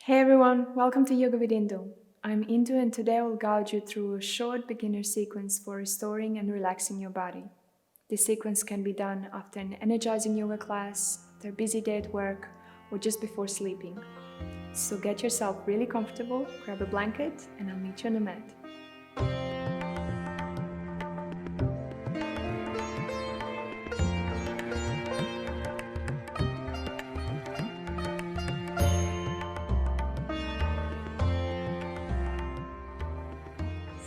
Hey everyone, welcome to Yoga with Indu. I'm Indu and today I will guide you through a short beginner sequence for restoring and relaxing your body. This sequence can be done after an energizing yoga class, after a busy day at work, or just before sleeping. So get yourself really comfortable, grab a blanket, and I'll meet you on the mat.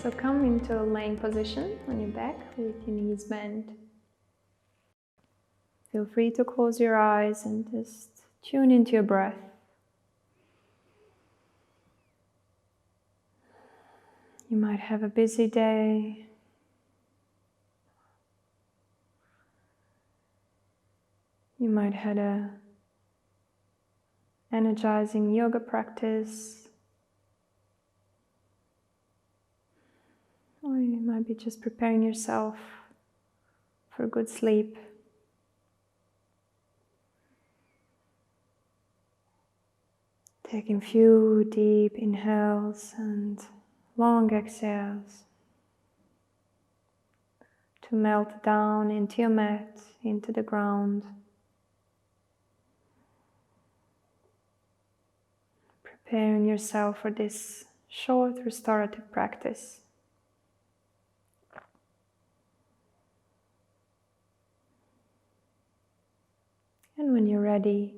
So come into a laying position on your back with your knees bent. Feel free to close your eyes and just tune into your breath. You might have a busy day. You might have had a energizing yoga practice. Or you might be just preparing yourself for a good sleep. Taking a few deep inhales and long exhales to melt down into your mat, into the ground. Preparing yourself for this short restorative practice. And when you're ready,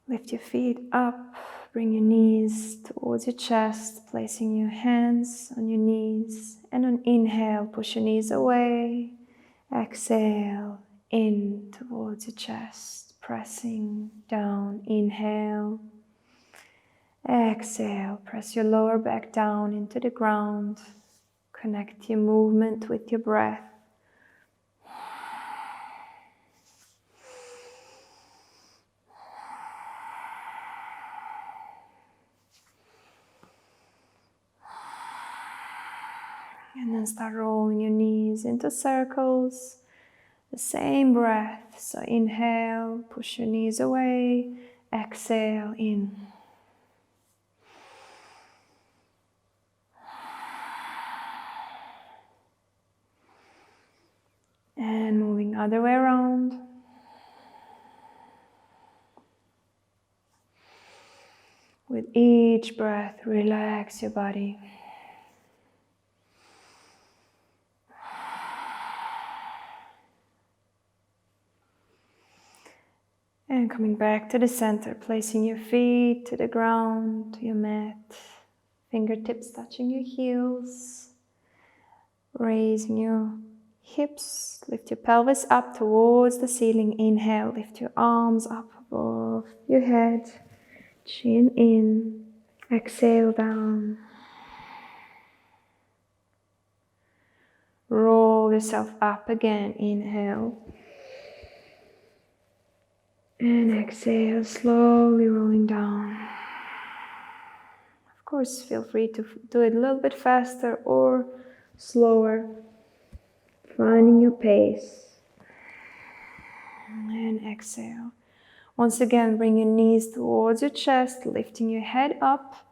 lift your feet up, bring your knees towards your chest, placing your hands on your knees. And on inhale, push your knees away. Exhale, in towards your chest, pressing down. Inhale. Exhale, press your lower back down into the ground. Connect your movement with your breath. And then start rolling your knees into circles. The same breath. So inhale, push your knees away. Exhale, in. And moving other way around. With each breath, relax your body. And coming back to the center, placing your feet to the ground, to your mat. Fingertips touching your heels. Raising your hips, lift your pelvis up towards the ceiling. Inhale, lift your arms up above your head. Chin in. Exhale down. Roll yourself up again. Inhale. And exhale, slowly rolling down. Of course, feel free to do it a little bit faster or slower. Finding your pace. And exhale. Once again, bring your knees towards your chest, lifting your head up.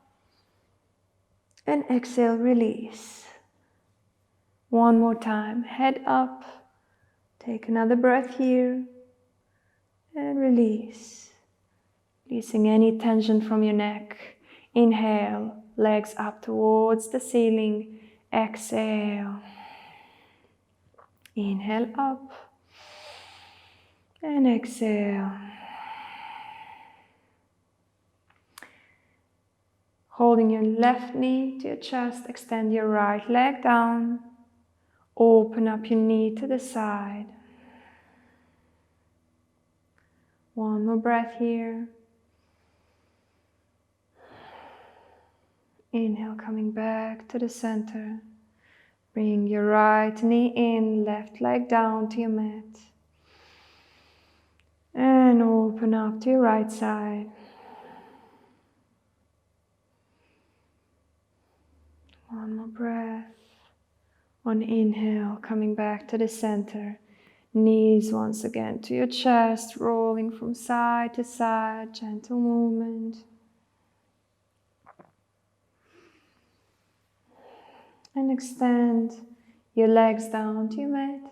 And exhale, release. One more time, head up. Take another breath here. And release. Releasing any tension from your neck. Inhale, legs up towards the ceiling. Exhale. Inhale up. And exhale. Holding your left knee to your chest, extend your right leg down. Open up your knee to the side. One more breath here. Inhale, coming back to the center. Bring your right knee in, left leg down to your mat. And open up to your right side. One more breath. On inhale, coming back to the center. Knees once again to your chest, rolling from side to side, gentle movement. And extend your legs down to your mat.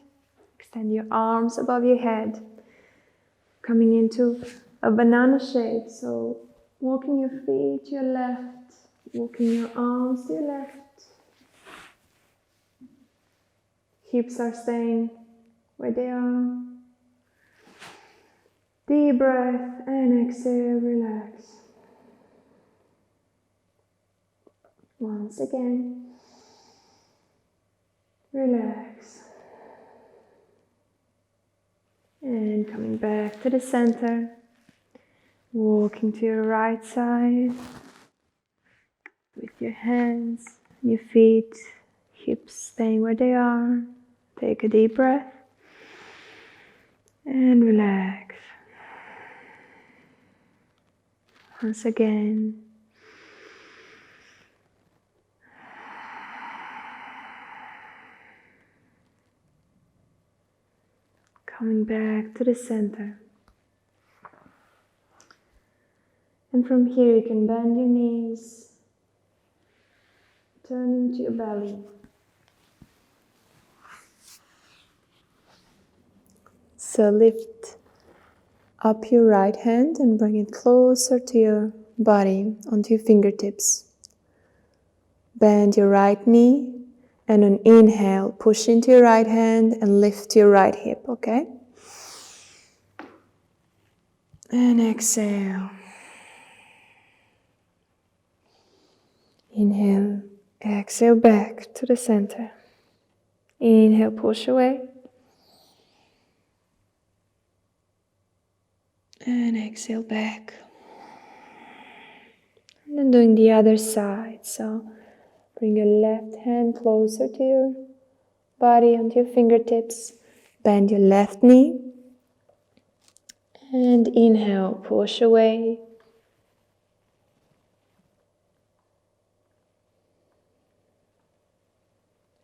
Extend your arms above your head, coming into a banana shape. So walking your feet to your left, walking your arms to your left. Hips are staying where they are. Deep breath and exhale, relax. Once again, relax. And coming back to the center, walking to your right side with your hands, your feet, hips staying where they are. Take a deep breath and relax. Once again. Coming back to the center. And from here you can bend your knees, turn into your belly. So lift up your right hand and bring it closer to your body, onto your fingertips. Bend your right knee, and on inhale, push into your right hand and lift your right hip, okay? And exhale. Inhale, exhale back to the center. Inhale, push away. And exhale back. And then doing the other side. So bring your left hand closer to your body, onto your fingertips. Bend your left knee. And inhale, push away.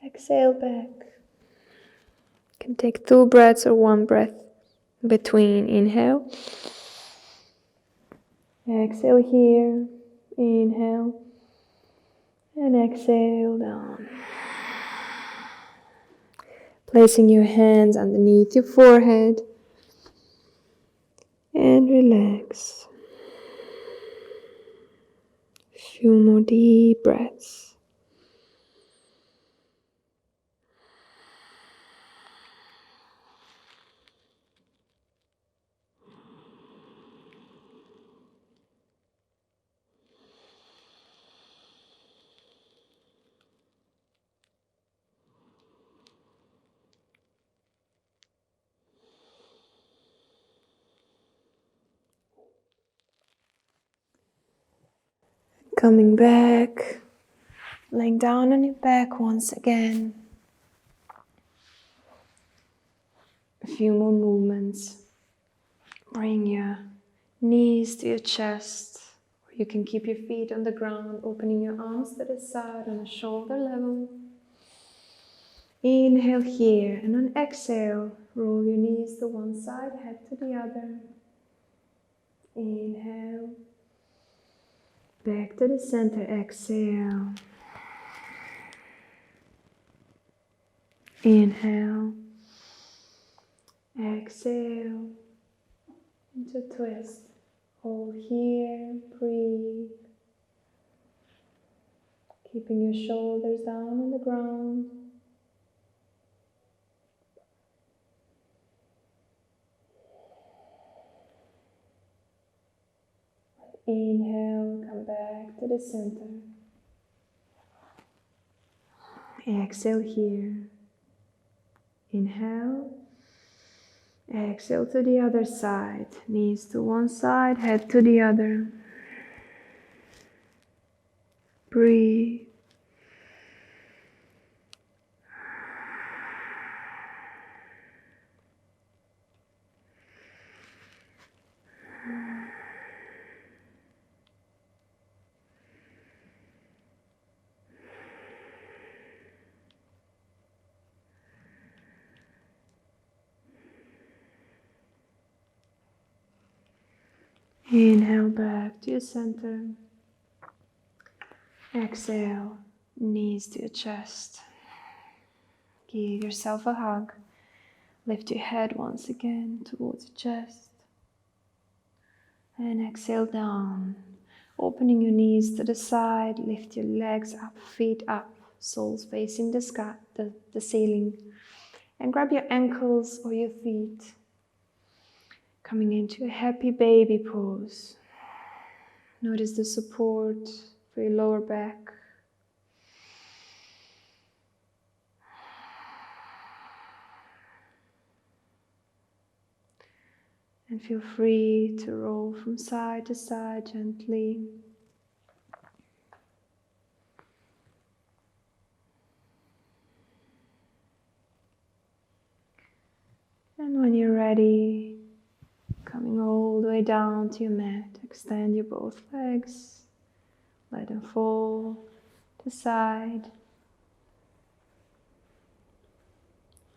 Exhale back. You can take 2 breaths or 1 breath between. Inhale. Exhale here. Inhale. And exhale down. Placing your hands underneath your forehead. And relax. A few more deep breaths. Coming back, laying down on your back once again. A few more movements. Bring your knees to your chest. Or you can keep your feet on the ground, opening your arms to the side on a shoulder level. Inhale here, and on exhale, roll your knees to one side, head to the other. Inhale. Back to the center, exhale. Inhale. Exhale. Into twist. Hold here, breathe. Keeping your shoulders down on the ground. Inhale, come back to the center. Exhale here. Inhale. Exhale to the other side. Knees to one side, head to the other. Breathe. Inhale back to your center. Exhale, knees to your chest. Give yourself a hug. Lift your head once again towards the chest. And exhale down. Opening your knees to the side. Lift your legs up, feet up. Soles facing the sky, the ceiling. And grab your ankles or your feet. Coming into a happy baby pose. Notice the support for your lower back. And feel free to roll from side to side gently. And when you're ready, coming all the way down to your mat, extend your both legs, let them fall to the side.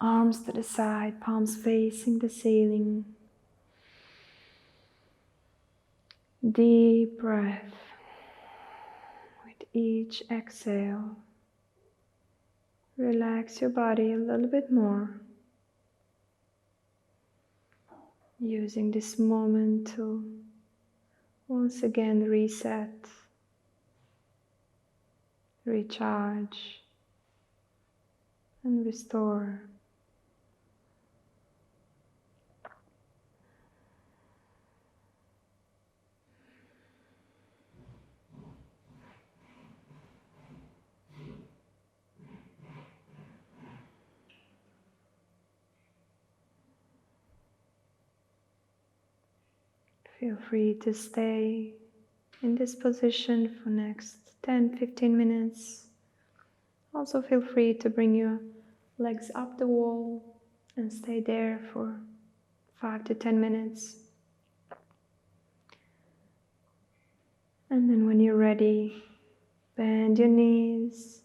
Arms to the side, palms facing the ceiling. Deep breath. With each exhale, relax your body a little bit more. Using this moment to once again reset, recharge, and restore. Feel free to stay in this position for next 10-15 minutes. Also feel free to bring your legs up the wall and stay there for 5 to 10 minutes. And then when you're ready, bend your knees,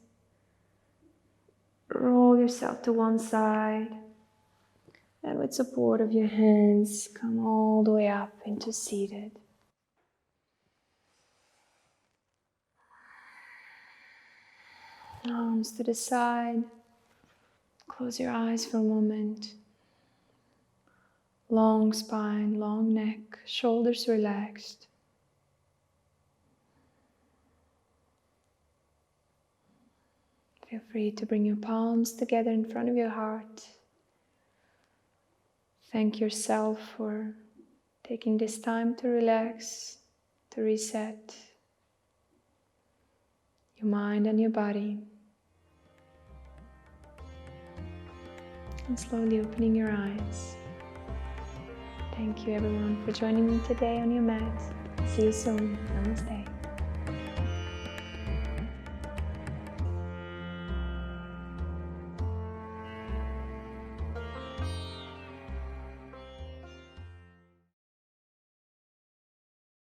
roll yourself to one side, and with support of your hands, come all the way up into seated. Arms to the side. Close your eyes for a moment. Long spine, long neck, shoulders relaxed. Feel free to bring your palms together in front of your heart. Thank yourself for taking this time to relax, to reset your mind and your body. And slowly opening your eyes. Thank you everyone for joining me today on your mat. See you soon. Namaste.